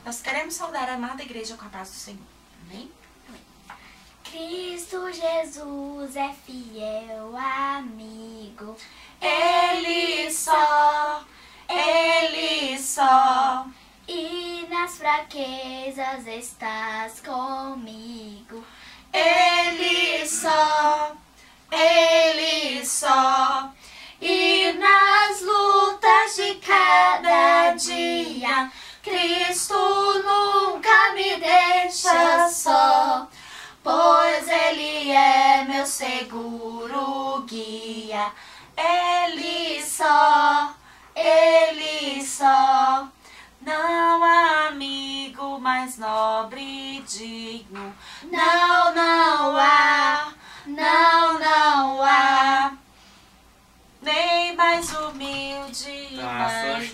Nós queremos saudar a amada igreja com a paz do Senhor. Amém? Cristo Jesus é fiel amigo. Ele só. E nas fraquezas estás comigo. Ele só. E nas lutas de cada dia, Cristo nunca me deixa só, pois Ele é meu seguro guia. Ele só, não há amigo mais nobre e digno. Não há, nem mais humilde e mais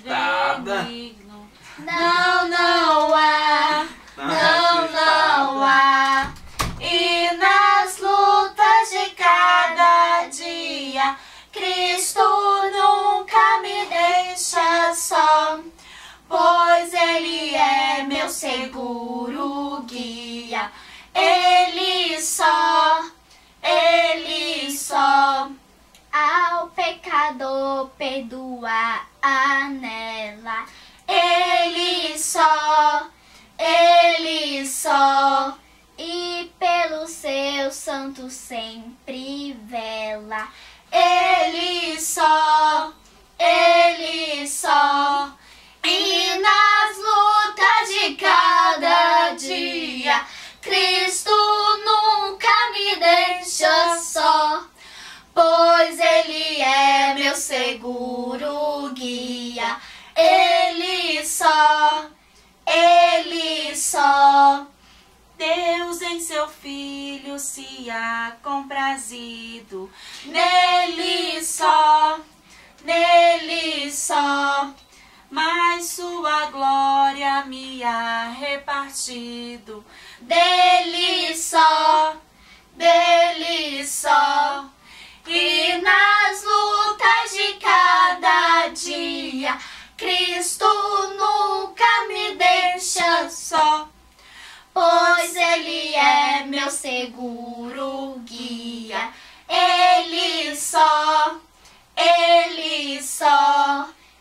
benigno. Não há. E nas lutas de cada dia, Cristo nunca me deixa só, pois Ele é meu seguro guia. Ele só. Ao pecador perdoa anela. Ele só. E pelo seu santo sempre vela. Ele só. E nas lutas de cada dia, Cristo nunca me deixa só, pois Ele é meu seguro guia. Ele só. Deus em seu Filho se há comprazido. Nele só. Mas sua glória me há repartido. Dele só. E nas lutas de cada dia, Cristo nunca me deixa só, pois Ele é meu seguro guia. Ele só.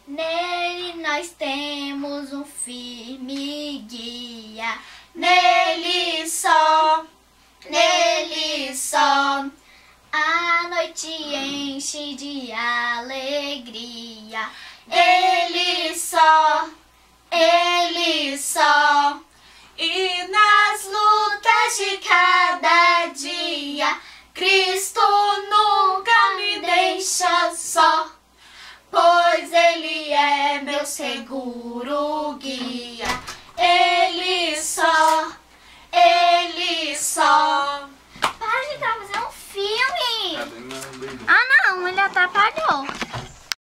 Nele nós temos um firme guia. Nele só. A noite enche de alegria. Ele só. E nas lutas de cada dia, Cristo nunca me deixa só, pois Ele é meu seguro